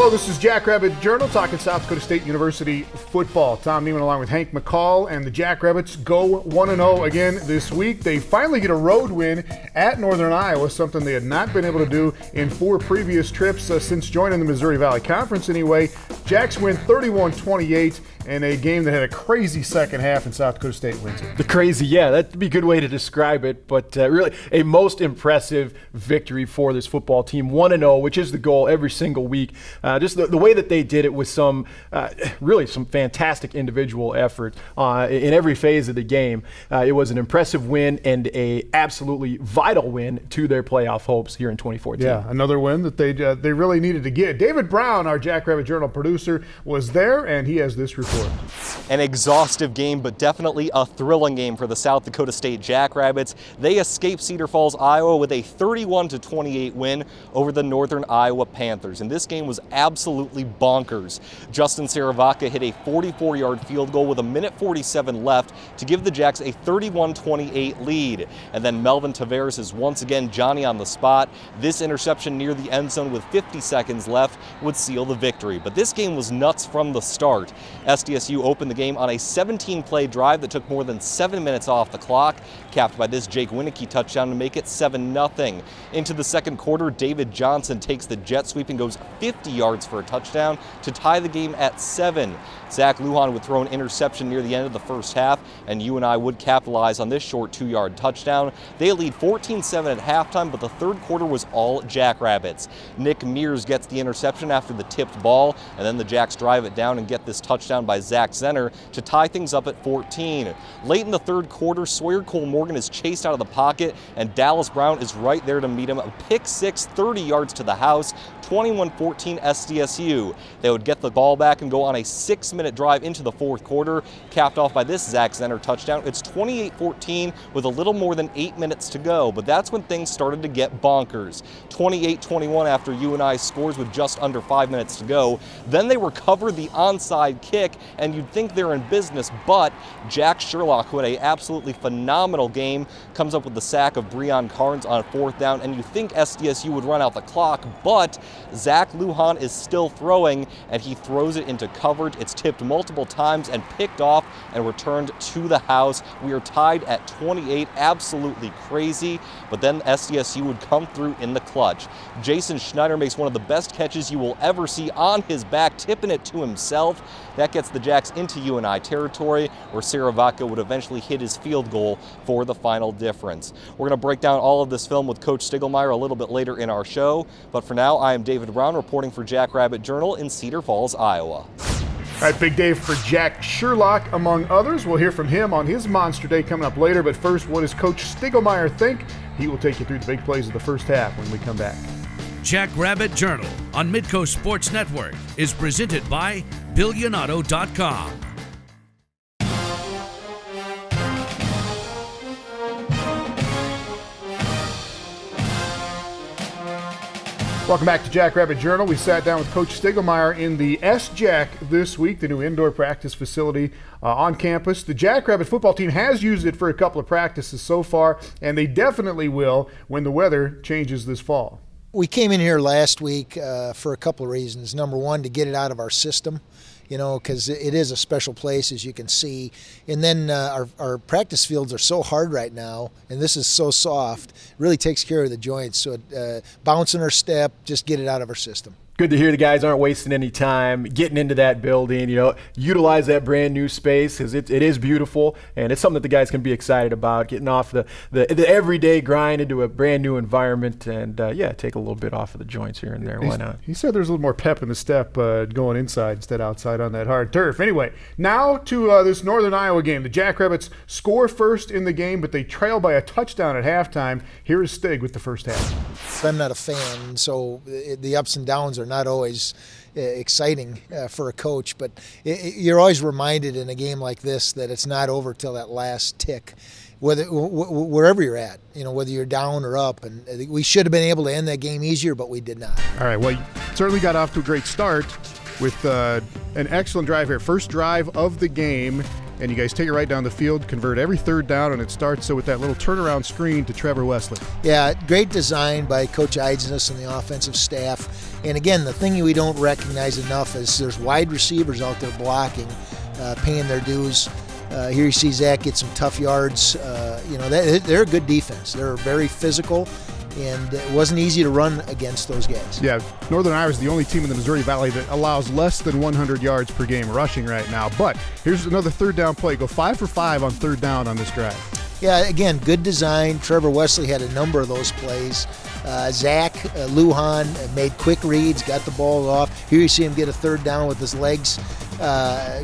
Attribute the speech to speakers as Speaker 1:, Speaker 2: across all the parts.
Speaker 1: Hello, this is Jackrabbit Journal talking South Dakota State University football. Tom Nieman along with Hank McCall, and the Jackrabbits go 1-0 again this week. They finally get a road win at Northern Iowa, something they had not been able to do in 4 previous trips since joining the Missouri Valley Conference anyway. Jacks win 31-28 in a game that had a crazy second half, and South Dakota State wins it.
Speaker 2: The crazy, yeah, that'd be a good way to describe it, but really a most impressive victory for this football team. 1-0, which is the goal every single week. Just the way that they did it with some fantastic individual effort in every phase of the game. It was an impressive win and a absolutely vital win to their playoff hopes here in 2014.
Speaker 1: Yeah, another win that they really needed to get. David Brown, our Jackrabbit Journal producer, was there, and he has this report.
Speaker 3: An exhaustive game, but definitely a thrilling game for the South Dakota State Jackrabbits. They escaped Cedar Falls, Iowa with a 31-28 win over the Northern Iowa Panthers. And this game was absolutely bonkers. Justin Saravaca hit a 44-yard field goal with 1:47 left to give the Jacks a 31-28 lead. And then Melvin Tavares is once again Johnny on the spot. This interception near the end zone with 50 seconds left would seal the victory. But this game was nuts from the start. SDSU opened the game on a 17-play drive that took more than 7 minutes off the clock, capped by this Jake Winicky touchdown to make it 7-0. Into the second quarter, David Johnson takes the jet sweep and goes 50 yards for a touchdown to tie the game at 7. Zach Lujan would throw an interception near the end of the first half, and UNI would capitalize on this short 2-yard touchdown. They lead 14-7 at halftime, but the third quarter was all Jackrabbits. Nick Mears gets the interception after the tipped ball, and then the Jacks drive it down and get this touchdown by Zach Zenner to tie things up at 14. Late in the third quarter, Sawyer Cole Morgan is chased out of the pocket, and Dallas Brown is right there to meet him. A pick six, 30 yards to the house, 21-14 SDSU. They would get the ball back and go on a 6-minute drive into the fourth quarter, capped off by this Zach Zenner touchdown. It's 28-14 with a little more than 8 minutes to go, but that's when things started to get bonkers. 28-21 after UNI scores with just under 5 minutes to go. Then they recover the onside kick, and you'd think they're in business, but Jack Sherlock, who had an absolutely phenomenal game, comes up with the sack of Breon Carnes on 4th down, and you think SDSU would run out the clock, but Zach Lujan is still throwing, and he throws it into coverage. It's tipped multiple times and picked off and returned to the house. We are tied at 28, absolutely crazy, but then SDSU would come through in the clutch. Jason Schneider makes one of the best catches you will ever see on his back, tipping it to himself. That gets the Jacks into UNI territory, where Saravaca would eventually hit his field goal for the final difference. We're going to break down all of this film with Coach Stiegelmeier a little bit later in our show, but for now, I am David Brown reporting for Jackrabbit Journal in Cedar Falls, Iowa.
Speaker 1: All right, big day for Jack Sherlock, among others. We'll hear from him on his Monster Day coming up later, but first, what does Coach Stiegelmeier think? He will take you through the big plays of the first half when we come back.
Speaker 4: Jackrabbit Journal on Midco Sports Network is presented by Billionato.com.
Speaker 1: Welcome back to Jackrabbit Journal. We sat down with Coach Stiegelmeier in the S-Jack this week, the new indoor practice facility on campus. The Jackrabbit football team has used it for a couple of practices so far, and they definitely will when the weather changes this fall.
Speaker 5: We came in here last week for a couple of reasons. Number one, to get it out of our system, because it is a special place, as you can see. And then our practice fields are so hard right now, and this is so soft, it really takes care of the joints. So bouncing our step, just get it out of our system.
Speaker 2: Good to hear the guys aren't wasting any time getting into that building, utilize that brand new space, because it is beautiful, and it's something that the guys can be excited about, getting off the everyday grind into a brand new environment, and take a little bit off of the joints here and there. Why not?
Speaker 1: He said there's a little more pep in the step going inside instead outside on that hard turf. Anyway, now to this Northern Iowa game. The Jackrabbits score first in the game, but they trail by a touchdown at halftime. Here is Stig with the first half.
Speaker 5: I'm not a fan, so the ups and downs are not always exciting for a coach, but you're always reminded in a game like this that it's not over till that last tick, wherever you're at, whether you're down or up. And we should have been able to end that game easier, but we did not.
Speaker 1: All right, well, you certainly got off to a great start with an excellent drive here. First drive of the game, and you guys take it right down the field, convert every third down, and it starts with that little turnaround screen to Trevor Wesley.
Speaker 5: Yeah, great design by Coach Eidsness and the offensive staff. And again, the thing we don't recognize enough is there's wide receivers out there blocking, paying their dues. Here you see Zach get some tough yards. They're a good defense. They're very physical, and it wasn't easy to run against those guys.
Speaker 1: Yeah, Northern Iowa is the only team in the Missouri Valley that allows less than 100 yards per game rushing right now. But here's another third down play. Go 5 for 5 on third down on this drive.
Speaker 5: Yeah, again, good design. Trevor Wesley had a number of those plays. Zach Lujan made quick reads, got the ball off. Here you see him get a third down with his legs.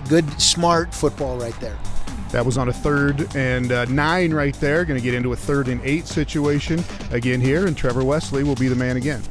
Speaker 5: Good, smart football right there.
Speaker 1: That was on a 3rd and 9 right there. Going to get into a 3rd and 8 situation again here, and Trevor Wesley will be the man again.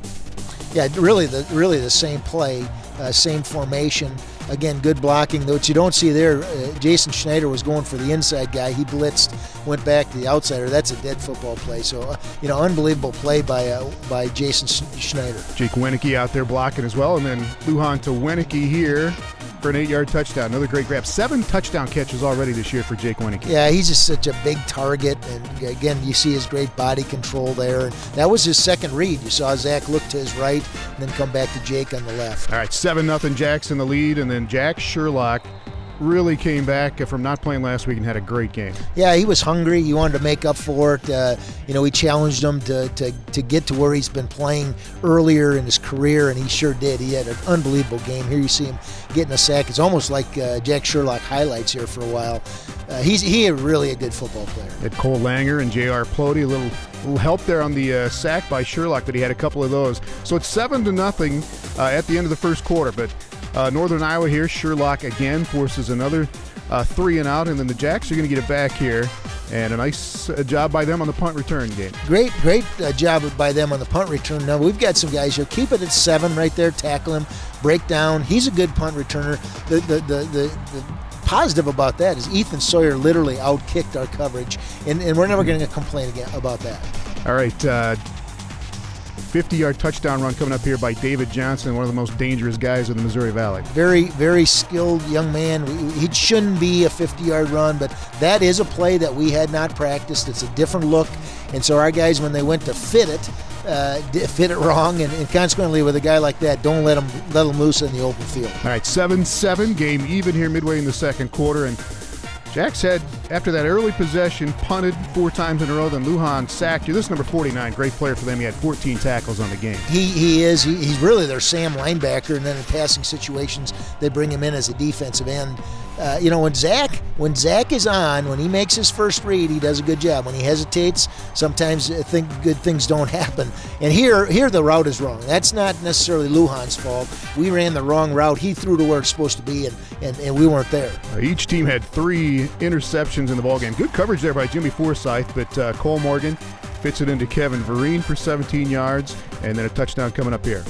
Speaker 5: Yeah, really the same play, same formation. Again, good blocking. What you don't see there, Jason Schneider was going for the inside guy. He blitzed, went back to the outsider. That's a dead football play. So, unbelievable play by Jason Schneider.
Speaker 1: Jake Wenicky out there blocking as well, and then Lujan to Wenicky here for an 8-yard touchdown. Another great grab. 7 touchdown catches already this year for Jake Wenicky.
Speaker 5: Yeah, he's just such a big target, and again, you see his great body control there. And that was his second read. You saw Zach look to his right and then come back to Jake on the left.
Speaker 1: All right, 7-0 Jack's in the lead, and then Jack Sherlock really came back from not playing last week and had a great game.
Speaker 5: Yeah, he was hungry. He wanted to make up for it. We challenged him to get to where he's been playing earlier in his career, and he sure did. He had an unbelievable game. Here you see him getting a sack. It's almost like Jack Sherlock highlights here for a while. He really a good football player.
Speaker 1: Had Cole Langer and J.R. Plody, a little help there on the sack by Sherlock, but he had a couple of those. So it's 7-0 at the end of the first quarter, but Northern Iowa here, Sherlock again forces another 3 and out, and then the Jacks are going to get it back here, and a nice job by them on the punt return game.
Speaker 5: Great job by them on the punt return. Now we've got some guys here. Keep it at 7 right there. Tackle him, break down. He's a good punt returner. The positive about that is Ethan Sawyer literally outkicked our coverage, and we're never going to complain again about that.
Speaker 1: All right. 50-yard touchdown run coming up here by David Johnson, one of the most dangerous guys in the Missouri Valley.
Speaker 5: Very, very skilled young man. He shouldn't be a 50-yard run, but that is a play that we had not practiced. It's a different look, and so our guys, when they went to fit it wrong, and consequently with a guy like that, don't let him loose in the open field.
Speaker 1: All right, 7-7, game even here midway in the second quarter, and Jack's had, after that early possession, punted 4 times in a row. Then Lujan sacked you. This is number 49, great player for them. He had 14 tackles on the game.
Speaker 5: He is. He's really their Sam linebacker, and then in passing situations, they bring him in as a defensive end. When Zach is on, when he makes his first read, he does a good job. When he hesitates, sometimes I think good things don't happen. And here the route is wrong. That's not necessarily Lujan's fault. We ran the wrong route. He threw to where it's supposed to be, and we weren't there.
Speaker 1: Each team had 3 interceptions in the ballgame. Good coverage there by Jimmy Forsyth, but Cole Morgan fits it into Kevin Vereen for 17 yards, and then a touchdown coming up here.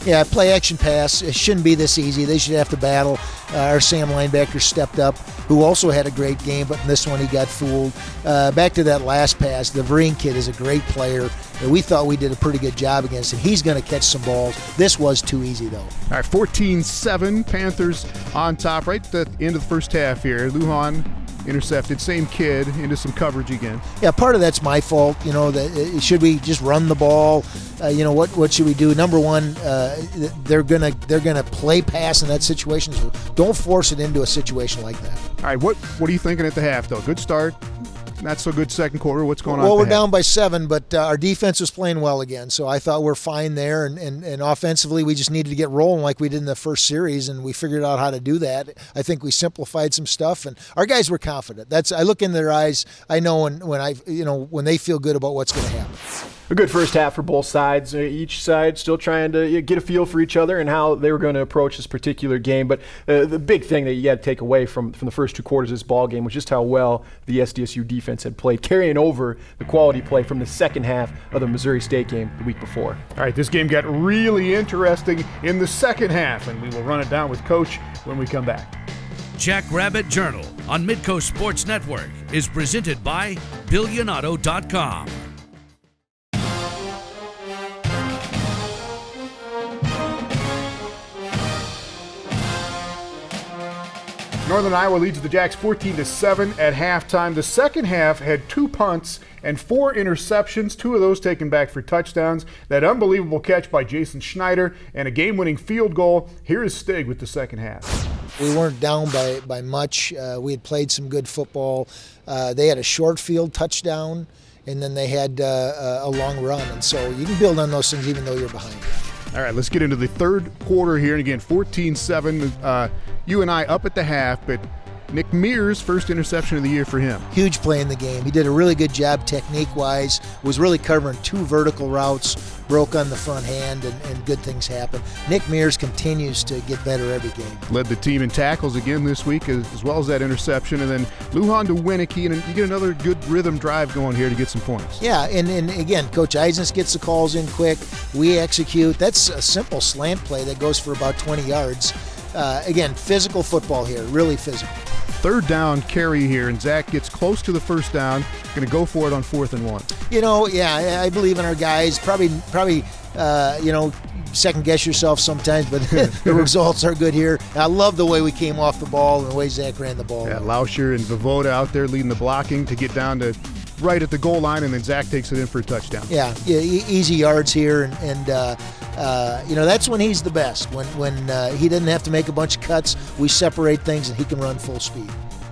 Speaker 5: Yeah, play action pass. It shouldn't be this easy. They should have to battle. Our Sam linebacker stepped up, who also had a great game, but in this one he got fooled. Back to that last pass, the Vereen kid is a great player. And we thought we did a pretty good job against him. He's going to catch some balls. This was too easy, though. All
Speaker 1: right, 14-7, Panthers on top right at the end of the first half here. Lujan intercepted, same kid, into some coverage again.
Speaker 5: Yeah, part of that's my fault. Should we just run the ball? What should we do? Number one, they're gonna play pass in that situation. So don't force it into a situation like that.
Speaker 1: All right, what are you thinking at the half though? Good start. Not so good second quarter. What's going on?
Speaker 5: Well, we're down by 7, but our defense was playing well again, so I thought we're fine there. And offensively, we just needed to get rolling like we did in the first series, and we figured out how to do that. I think we simplified some stuff, and our guys were confident. I look in their eyes. I know when they feel good about what's going to happen.
Speaker 2: A good first half for both sides. Each side still trying to get a feel for each other and how they were going to approach this particular game. But the big thing that you got to take away from the first 2 quarters of this ball game was just how well the SDSU defense had played, carrying over the quality play from the second half of the Missouri State game the week before.
Speaker 1: All right, this game got really interesting in the second half, and we will run it down with Coach when we come back.
Speaker 4: Jackrabbit Journal on Midco Sports Network is presented by BillionAuto.com.
Speaker 1: Northern Iowa leads the Jacks 14-7 at halftime. The second half had 2 punts and 4 interceptions, 2 of those taken back for touchdowns. That unbelievable catch by Jason Schneider and a game-winning field goal. Here is Stig with the second half.
Speaker 5: We weren't down by much. We had played some good football. They had a short field touchdown, and then they had a long run. And so you can build on those things even though you're behind.
Speaker 1: All right, let's get into the third quarter here. And again, 14-7. You and I up at the half, but Nick Mears' first interception of the year for him.
Speaker 5: Huge play in the game. He did a really good job technique-wise, was really covering 2 vertical routes, broke on the front hand, and good things happened. Nick Mears continues to get better every game.
Speaker 1: Led the team in tackles again this week, as well as that interception. And then Lujan to Winicky, and you get another good rhythm drive going here to get some points.
Speaker 5: Yeah, and again, Coach Eisens gets the calls in quick. We execute. That's a simple slant play that goes for about 20 yards. Again, physical football here, really physical.
Speaker 1: Third down carry here, and Zach gets close to the first down. Going to go for it on 4th and 1.
Speaker 5: You know, yeah, I believe in our guys. Probably, second guess yourself sometimes, but the results are good here. I love the way we came off the ball and the way Zach ran the ball.
Speaker 1: Yeah, Lauscher and Vovoda out there leading the blocking to get down to right at the goal line, and then Zach takes it in for a touchdown.
Speaker 5: Yeah, easy yards here, and that's when he's the best. When he doesn't have to make a bunch of cuts, we separate things, and he can run full speed.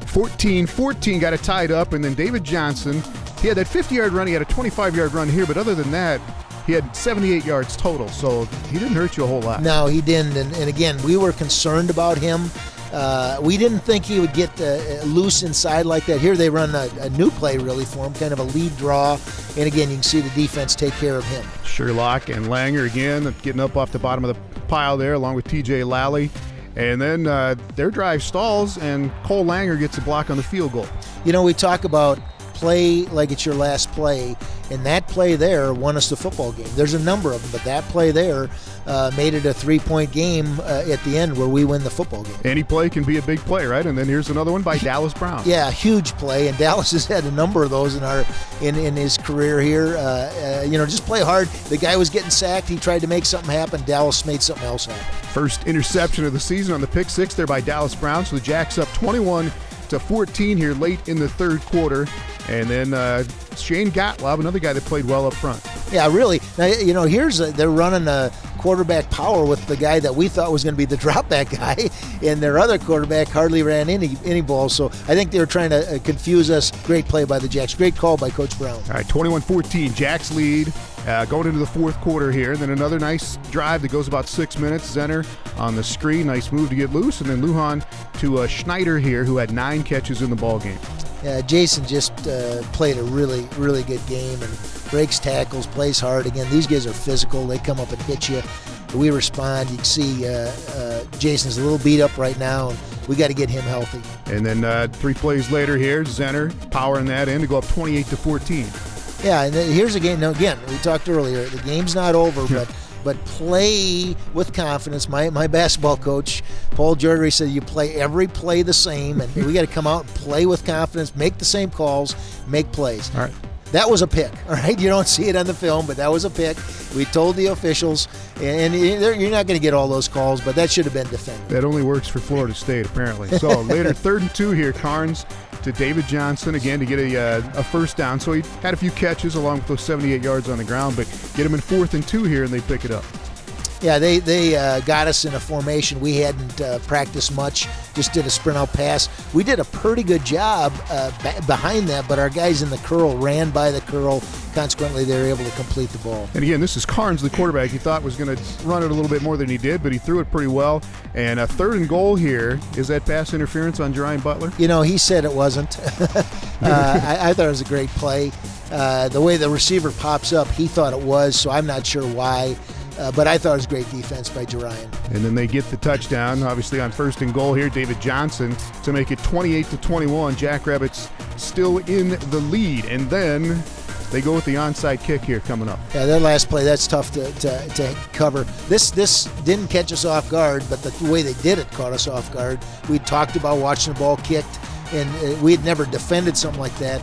Speaker 1: 14-14 got it tied up, and then David Johnson, he had that 50-yard run, he had a 25-yard run here, but other than that, he had 78 yards total, so he didn't hurt you a whole lot.
Speaker 5: No, he didn't, and again, we were concerned about him. We didn't think he would get loose inside like that. Here they run a new play really for him, kind of a lead draw. And again, you can see the defense take care of him.
Speaker 1: Sherlock and Langer again getting up off the bottom of the pile there along with TJ Lally. And then their drive stalls and Cole Langer gets a block on the field goal.
Speaker 5: You know, we talk about play like it's your last play, and that play there won us the football game. There's a number of them, but that play there made it a 3-point game at the end where we win the football game.
Speaker 1: Any play can be a big play, right? And then here's another one by Dallas Brown.
Speaker 5: Yeah, huge play, and Dallas has had a number of those in his career here. Just play hard. The guy was getting sacked. He tried to make something happen. Dallas made something else happen.
Speaker 1: First interception of the season on the pick six there by Dallas Brown. So the Jacks up 21-14 here late in the third quarter. And then Shane Gottlob, another guy that played well up front.
Speaker 5: Yeah, really. Now, they're running a quarterback power with the guy that we thought was going to be the drop back guy, and their other quarterback hardly ran any balls. So I think they were trying to confuse us. Great play by the Jacks. Great call by Coach Brown.
Speaker 1: All right, 21-14, Jacks lead going into the fourth quarter here. And then another nice drive that goes about 6 minutes. Zenner on the screen. Nice move to get loose. And then Lujan to Schneider here, who had 9 catches in the ball game.
Speaker 5: Jason just played a really, really good game and breaks tackles, plays hard. Again, these guys are physical. They come up and hit you. We respond. You can see Jason's a little beat up right now, and we got to get him healthy.
Speaker 1: And then 3 plays later here, Zenner powering that in to go up 28-14.
Speaker 5: Yeah, and here's a game. Now, again, we talked earlier, the game's not over, but play with confidence. My basketball coach, Paul Jordan, said you play every play the same, and we got to come out and play with confidence, make the same calls, make plays.
Speaker 1: All right.
Speaker 5: That was a pick, all right? You don't see it on the film, but that was a pick. We told the officials, and you're not going to get all those calls, but that should have been defended.
Speaker 1: That only works for Florida State, apparently. So later, 3rd and 2 here, Carnes to David Johnson again to get a first down. So he had a few catches along with those 78 yards on the ground, but get him in 4th and 2 here, and they pick it up.
Speaker 5: Yeah, they got us in a formation we hadn't practiced much, just did a sprint out pass. We did a pretty good job behind that, but our guys in the curl ran by the curl. Consequently, they were able to complete the ball.
Speaker 1: And again, this is Carnes, the quarterback. He thought was going to run it a little bit more than he did, but he threw it pretty well. And a 3rd and goal here. Is that pass interference on Jerian Butler?
Speaker 5: He said it wasn't. I thought it was a great play. The way the receiver pops up, he thought it was, so I'm not sure why. But I thought it was great defense by Jerian.
Speaker 1: And then they get the touchdown, obviously on 1st and goal here, David Johnson to make it 28-21. Jackrabbits still in the lead. And then they go with the onside kick here coming up.
Speaker 5: Yeah, that last play, that's tough to cover. This didn't catch us off guard, but the way they did it caught us off guard. We talked about watching the ball kicked. and we had never defended something like that.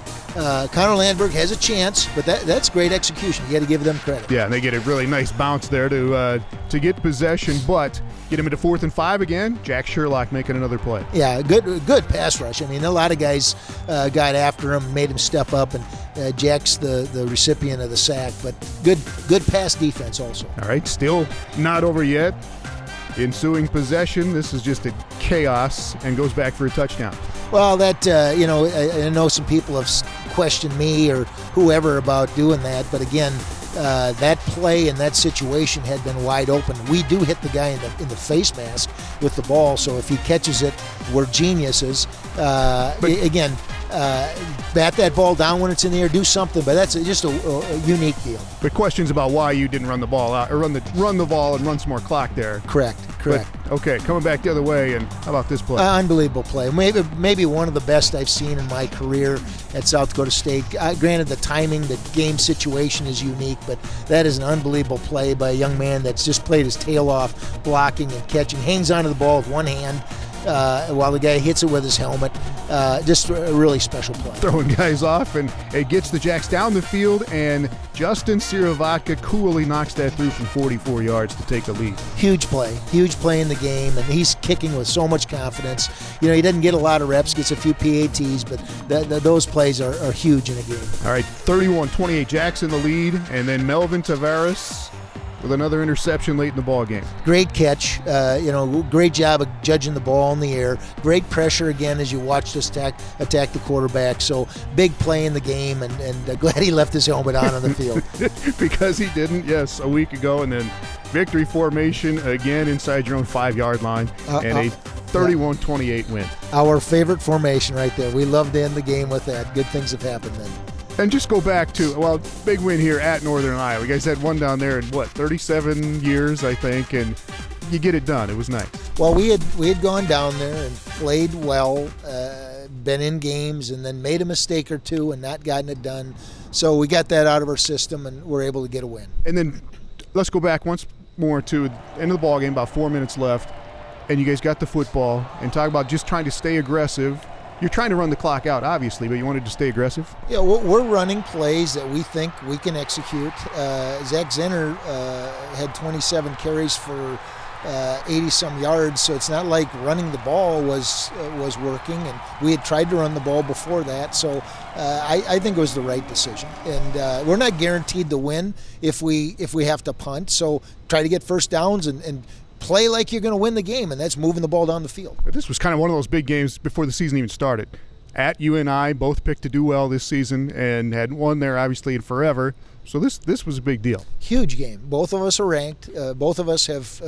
Speaker 5: Connor Landberg has a chance, but that's great execution. You got to give them credit.
Speaker 1: Yeah, and they get a really nice bounce there to get possession, but get him into 4th and 5 again. Jack Sherlock making another play.
Speaker 5: Yeah, good pass rush. I mean, a lot of guys got after him, made him step up, and Jack's the recipient of the sack. But good pass defense also.
Speaker 1: All right, still not over yet. Ensuing possession, this is just a chaos and goes back for a touchdown.
Speaker 5: Well, that, I know some people have questioned me or whoever about doing that, but again, that play and that situation had been wide open. We do hit the guy in the face mask with the ball, so if he catches it, we're geniuses. Again, bat that ball down when it's in the air, do something, but that's just a unique deal.
Speaker 1: But questions about why you didn't run the ball out, or run the ball and run some more clock there.
Speaker 5: Correct.
Speaker 1: But, okay, coming back the other way, and how about this play?
Speaker 5: Unbelievable play. Maybe one of the best I've seen in my career at South Dakota State. Granted, the timing, the game situation is unique, but that is an unbelievable play by a young man that's just played his tail off, blocking and catching, hangs onto the ball with one hand while the guy hits it with his helmet. Just a really special play.
Speaker 1: Throwing guys off, and it gets the Jacks down the field, and Justin Siravatka coolly knocks that through from 44 yards to take the lead.
Speaker 5: Huge play in the game, and he's kicking with so much confidence. You know, he doesn't get a lot of reps, gets a few PATs, but those plays are huge in a game.
Speaker 1: All right, 31-28, Jacks in the lead, and then Melvin Tavares with another interception late in the ball game.
Speaker 5: Great catch, great job of judging the ball in the air. Great pressure again as you watched us attack the quarterback. So big play in the game, and glad he left his helmet on the field.
Speaker 1: Because he didn't, yes, a week ago, and then victory formation again inside your own 5-yard line, and a 31-28 win.
Speaker 5: Our favorite formation right there. We love to end the game with that. Good things have happened then.
Speaker 1: And just go back to, big win here at Northern Iowa. You guys had one down there in, 37 years, I think, and you get it done. It was nice.
Speaker 5: Well, we had gone down there and played well, been in games, and then made a mistake or two and not gotten it done. So we got that out of our system, and we're able to get a win.
Speaker 1: And then let's go back once more to the end of the ball game, about 4 minutes left, and you guys got the football, and talk about just trying to stay aggressive. You're trying to run the clock out, obviously, but you wanted to stay aggressive?
Speaker 5: Yeah, we're running plays that we think we can execute. Zach Zenner had 27 carries for 80-some yards, so it's not like running the ball was working, and we had tried to run the ball before that, so I think it was the right decision. And we're not guaranteed to win if we have to punt, so try to get first downs and play like you're going to win the game, and that's moving the ball down the field.
Speaker 1: But this was kind of one of those big games before the season even started. At UNI, both picked to do well this season and hadn't won there, obviously, in forever. So this was a big deal.
Speaker 5: Huge game. Both of us are ranked. Both of us have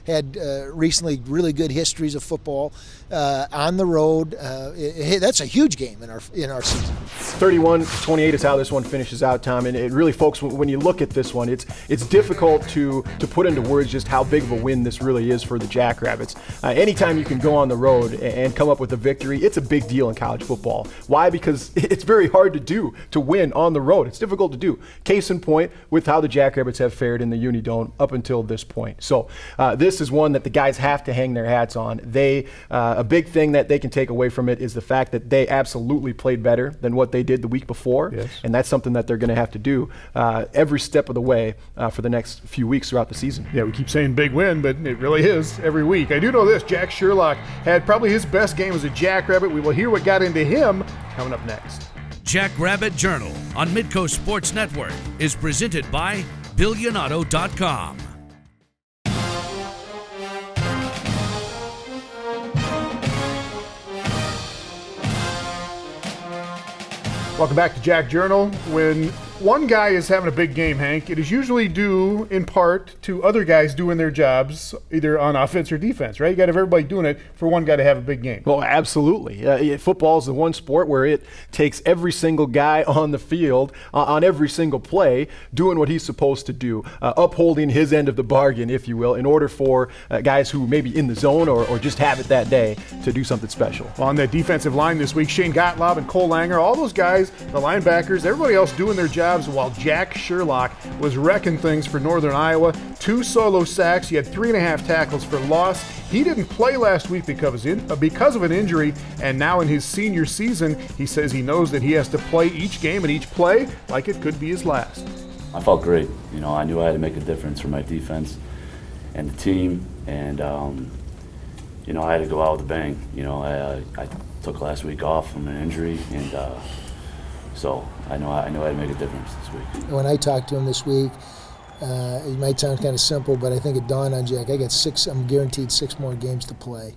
Speaker 5: had recently really good histories of football on the road. That's a huge game in our season.
Speaker 2: 31-28 is how this one finishes out, Tom. And it really, folks, when you look at this one, it's difficult to put into words just how big of a win this really is for the Jackrabbits. Anytime you can go on the road and come up with a victory, it's a big deal in college football. Why? Because it's very hard to win on the road. It's difficult to do. Case in point with how the Jackrabbits have fared in the Unidome up until this point. So this is one that the guys have to hang their hats on. A big thing that they can take away from it is the fact that they absolutely played better than what they did the week before.
Speaker 1: Yes.
Speaker 2: And that's something that they're going to have to do every step of the way for the next few weeks throughout the season.
Speaker 1: Yeah, we keep saying big win, but it really is every week. I do know this, Jack Sherlock had probably his best game as a Jackrabbit. We will hear what got into him coming up next.
Speaker 4: Jackrabbit Journal on Midco Sports Network is presented by BillionAuto.com.
Speaker 1: Welcome back to Jack Journal. When one guy is having a big game, Hank, it is usually due in part to other guys doing their jobs, either on offense or defense, right? You got to have everybody doing it for one guy to have a big game.
Speaker 2: Well, absolutely. Football is the one sport where it takes every single guy on the field, on every single play, doing what he's supposed to do, upholding his end of the bargain, if you will, in order for guys who may be in the zone or just have it that day to do something special.
Speaker 1: On that defensive line this week, Shane Gottlob and Cole Langer, all those guys, the linebackers, everybody else doing their job grabs, while Jack Sherlock was wrecking things for Northern Iowa. 2 solo sacks. He had 3.5 tackles for loss. He didn't play last week because of an injury, and now in his senior season, he says he knows that he has to play each game and each play like it could be his last.
Speaker 6: I felt great. You know, I knew I had to make a difference for my defense and the team, and you know, I had to go out with a bang. You know, I took last week off from an injury, and so I know I had to make a difference this week.
Speaker 5: When I talked to him this week, it might sound kind of simple, but I think it dawned on Jack. I'm guaranteed 6 more games to play,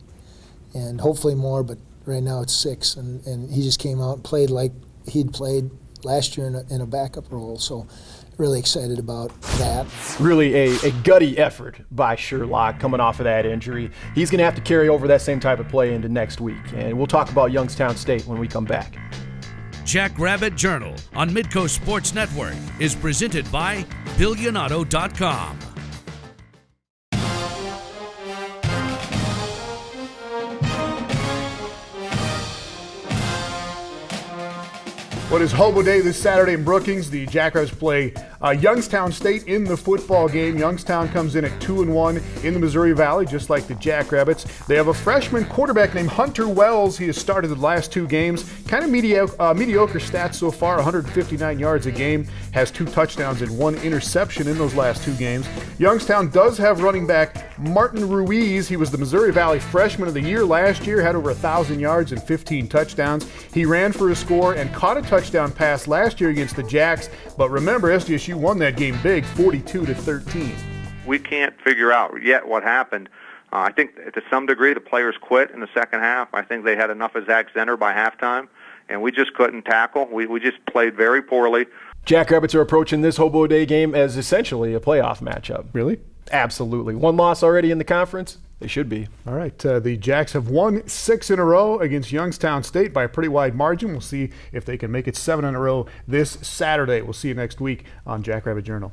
Speaker 5: and hopefully more, but right now it's 6. And he just came out and played like he'd played last year in a backup role. So really excited about that.
Speaker 2: Really a gutty effort by Sherlock coming off of that injury. He's going to have to carry over that same type of play into next week. And we'll talk about Youngstown State when we come back.
Speaker 4: Jackrabbit Journal on Midco Sports Network is presented by BillionAuto.com.
Speaker 1: What is Hobo Day this Saturday in Brookings? The Jackrabbits play Youngstown State in the football game. Youngstown comes in at 2-1 in the Missouri Valley, just like the Jackrabbits. They have a freshman quarterback named Hunter Wells. He has started the last 2 games. Kind of mediocre stats so far, 159 yards a game, has 2 touchdowns and 1 interception in those last 2 games. Youngstown does have running back Martin Ruiz. He was the Missouri Valley Freshman of the Year last year, had over 1,000 yards and 15 touchdowns. He ran for a score and caught a touchdown pass last year against the Jacks, but remember, SDSU won that game big, 42-13.
Speaker 7: We can't figure out yet what happened. I think to some degree the players quit in the second half. I think they had enough of Zach Zenner by halftime, and we just couldn't tackle. We just played very poorly.
Speaker 2: Jackrabbits are approaching this Hobo Day game as essentially a playoff matchup.
Speaker 1: Really?
Speaker 2: Absolutely. 1 loss already in the conference? They should be.
Speaker 1: All right. The Jacks have won 6 in a row against Youngstown State by a pretty wide margin. We'll see if they can make it 7 in a row this Saturday. We'll see you next week on Jackrabbit Journal.